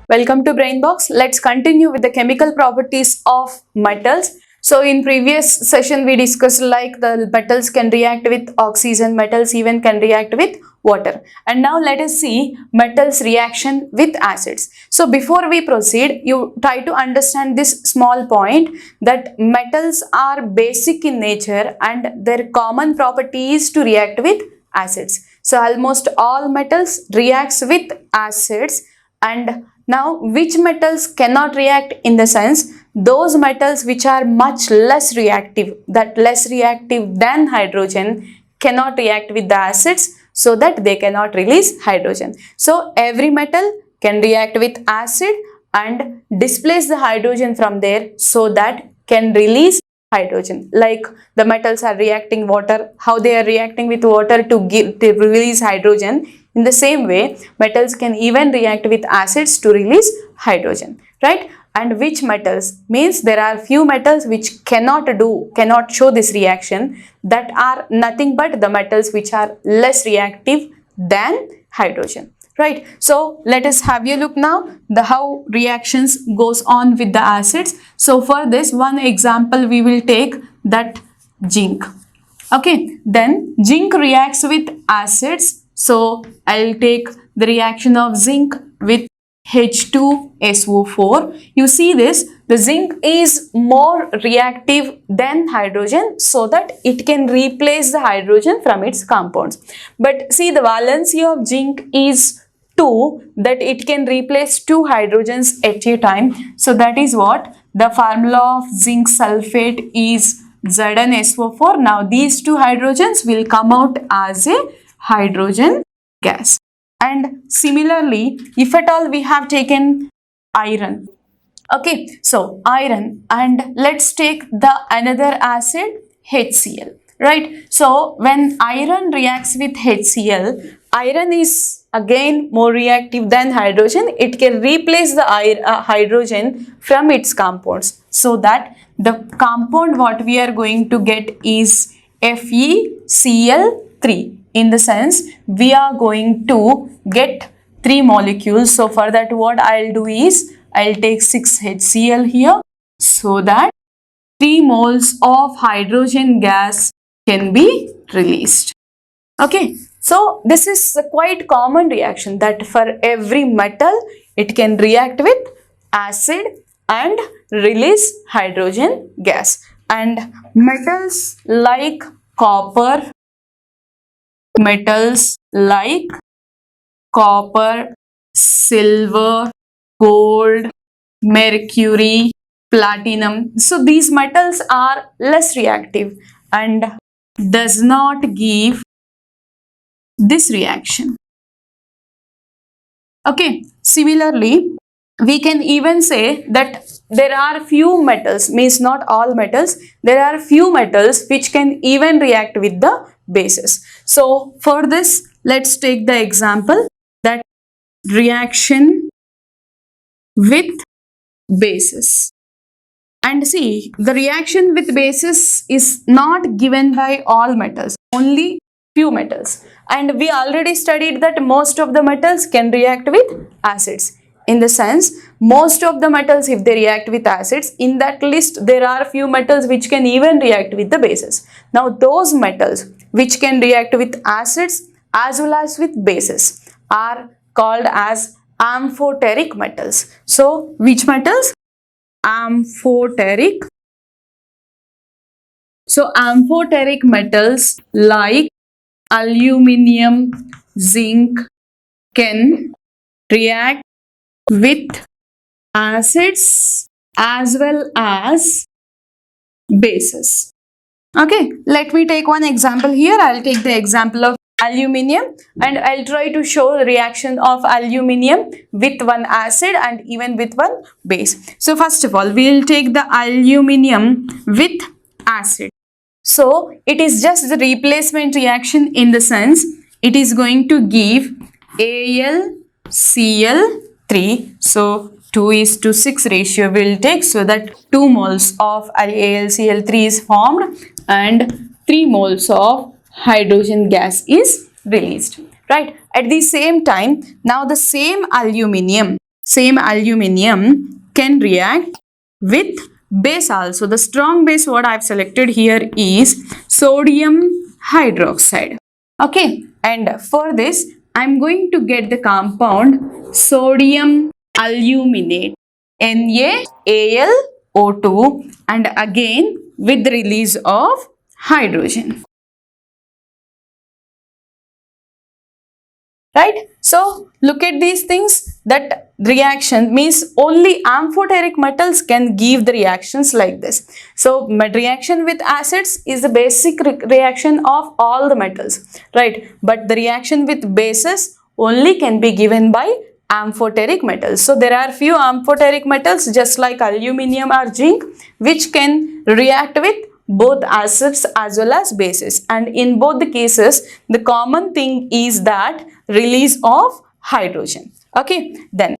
Welcome to Brainbox. Let's continue with the chemical properties of metals. So in previous session we discussed like the metals can react with oxygen, metals even can react with water. And now let us see metals reaction with acids. So before we proceed, you try to understand this small point that metals are basic in nature and their common property is to react with acids. So almost all metals reacts with acids. And now which metals cannot react, in the sense those metals which are much less reactive, that less reactive than hydrogen, cannot react with the acids so that they cannot release hydrogen. So every metal can react with acid and displace the hydrogen from there so that can release hydrogen. Like the metals are reacting water, how they are reacting with water to release hydrogen. In the same way, metals can even react with acids to release hydrogen, right? And which metals means there are few metals which cannot show this reaction, that are nothing but the metals which are less reactive than hydrogen, right? So let us have a look now the how reactions goes on with the acids. So for this one example we will take that zinc. Okay, then zinc reacts with acids. So I'll take the reaction of zinc with H2SO4. You see this, the zinc is more reactive than hydrogen so that it can replace the hydrogen from its compounds. But see, the valency of zinc is 2, that it can replace 2 hydrogens at a time. So that is what the formula of zinc sulfate is ZnSO4. Now these 2 hydrogens will come out as a hydrogen gas. And similarly, if at all we have taken iron, okay, so iron, and let's take the another acid HCl, right? So when iron reacts with HCl, iron is again more reactive than hydrogen. It can replace the hydrogen from its compounds, so that the compound what we are going to get is FeCl3. In the sense, we are going to get 3 molecules. So for that, what I'll do is I'll take 6HCl here, so that 3 moles of hydrogen gas can be released. Okay, so this is a quite common reaction, that for every metal it can react with acid and release hydrogen gas. And metals like copper, silver, gold, mercury, platinum. So these metals are less reactive and does not give this reaction. Okay, similarly, we can even say that there are few metals, means not all metals, there are few metals which can even react with the bases. So for this, let's take the example that reaction with bases. And see, the reaction with bases is not given by all metals, only few metals. And we already studied that most of the metals can react with acids. In the sense, most of the metals, if they react with acids, in that list there are few metals which can even react with the bases. Now those metals which can react with acids as well as with bases are called as amphoteric metals. So which metals? Amphoteric. So amphoteric metals like aluminium, zinc can react with acids as well as bases. Okay, let me take one example here. I'll take the example of aluminium and I'll try to show the reaction of aluminium with one acid and even with one base. So first of all, we'll take the aluminium with acid. So it is just the replacement reaction, in the sense it is going to give AlCl3. So 2:6 ratio will take, so that 2 moles of AlCl3 is formed and 3 moles of hydrogen gas is released, right? At the same time, now the same aluminium same aluminium can react with base also. The strong base what I have selected here is sodium hydroxide. Okay, and for this I am going to get the compound sodium aluminate, NaAlO2, and again with release of hydrogen. Right? So look at these things, that reaction means only amphoteric metals can give the reactions like this. So reaction with acids is the basic reaction of all the metals, right? But the reaction with bases only can be given by amphoteric metals. So there are few amphoteric metals just like aluminium or zinc which can react with both acids as well as bases, and in both the cases the common thing is that release of hydrogen. Okay, then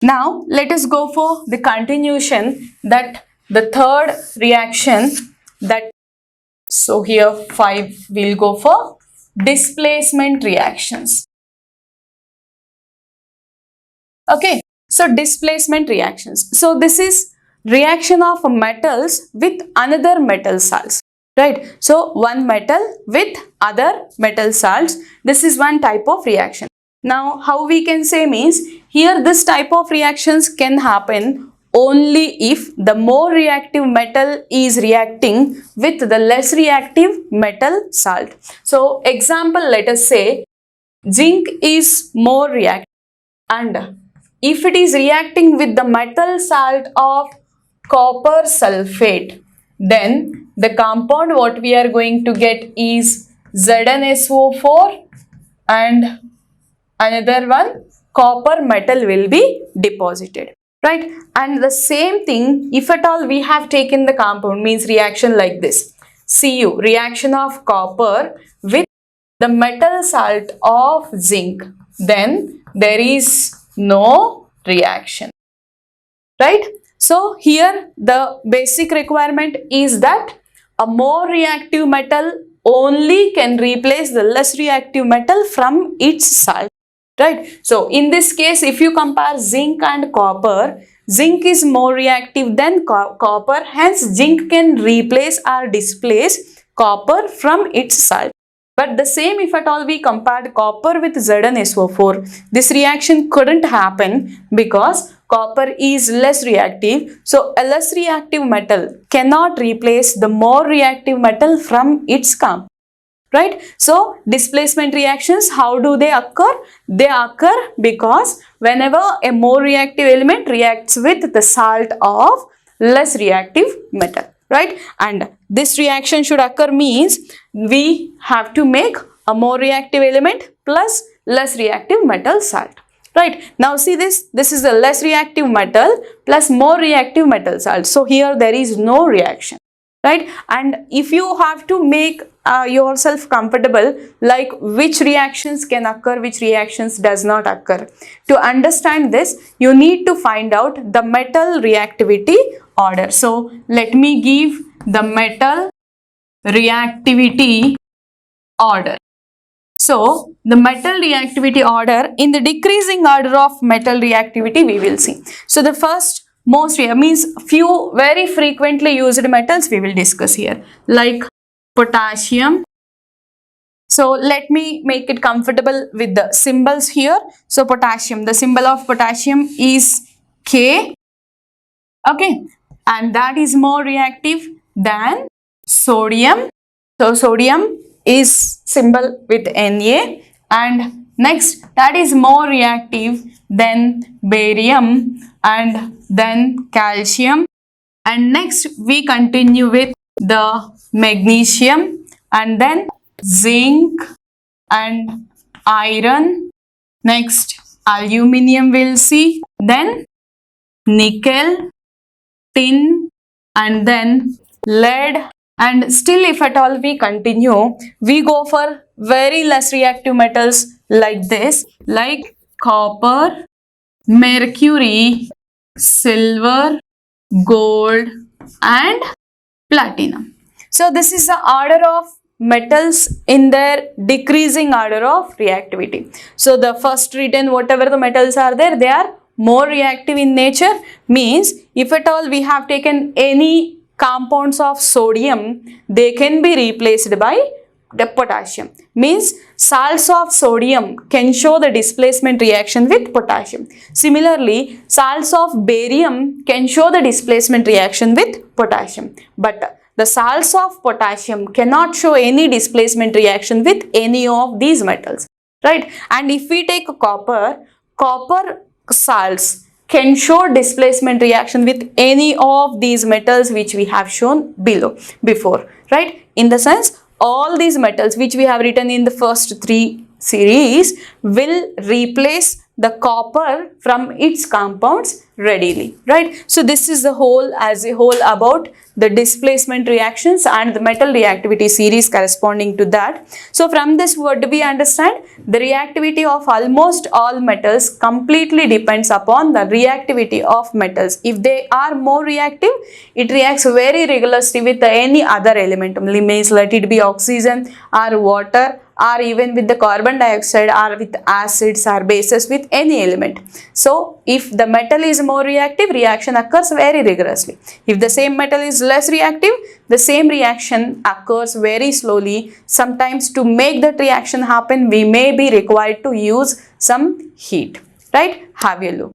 now let us go for the continuation, that the third reaction, that so here 5 we'll go for displacement reactions. Okay, so displacement reactions, so this is reaction of metals with another metal salts, right? So one metal with other metal salts, this is one type of reaction. Now how we can say means, here this type of reactions can happen only if the more reactive metal is reacting with the less reactive metal salt. So example, let us say zinc is more reactive, and if it is reacting with the metal salt of copper sulfate, then the compound what we are going to get is ZnSO4, and another one copper metal will be deposited, right? And the same thing, if at all we have taken the compound, means reaction like this, Cu, reaction of copper with the metal salt of zinc, then there is no reaction, right? So here the basic requirement is that a more reactive metal only can replace the less reactive metal from its salt, right? So in this case, if you compare zinc and copper, zinc is more reactive than copper, hence zinc can replace or displace copper from its salt. But the same if at all we compared copper with ZnSO4, this reaction couldn't happen because copper is less reactive. So a less reactive metal cannot replace the more reactive metal from its compound, right? So displacement reactions, how do they occur? They occur because whenever a more reactive element reacts with the salt of less reactive metal, right? And this reaction should occur means we have to make a more reactive element plus less reactive metal salt, right? Now see this is a less reactive metal plus more reactive metal salt, so here there is no reaction, right? And if you have to make yourself comfortable, like which reactions can occur, which reactions does not occur, to understand this you need to find out the metal reactivity order. So let me give the metal reactivity order. So the metal reactivity order, in the decreasing order of metal reactivity we will see. So the first most means few very frequently used metals we will discuss here, like potassium. So let me make it comfortable with the symbols here. So potassium, the symbol of potassium is K, okay, and that is more reactive than sodium. So sodium is symbol with Na, and next that is more reactive than barium, and then calcium, and next we continue with the magnesium, and then zinc and iron, next aluminium we'll see, then nickel, tin, and then lead. And still if at all we continue, we go for very less reactive metals like this, like copper, mercury, silver, gold, and platinum. So this is the order of metals in their decreasing order of reactivity. So the first written whatever the metals are there, they are more reactive in nature means if at all we have taken any compounds of sodium, they can be replaced by the potassium. Means salts of sodium can show the displacement reaction with potassium. Similarly, salts of barium can show the displacement reaction with potassium. But the salts of potassium cannot show any displacement reaction with any of these metals, right? And if we take copper salts can show displacement reaction with any of these metals which we have shown before, right? In the sense, all these metals which we have written in the first three series will replace the copper from its compounds readily, right? So this is the whole as a whole about the displacement reactions and the metal reactivity series corresponding to that. So from this, what do we understand? The reactivity of almost all metals completely depends upon the reactivity of metals. If they are more reactive, it reacts very rigorously with any other element, means let it be oxygen or water or even with the carbon dioxide or with acids or bases, with any element. So if the metal is more reactive, reaction occurs very rigorously. If the same metal is less reactive, the same reaction occurs very slowly. Sometimes to make that reaction happen, we may be required to use some heat, right? Have a look.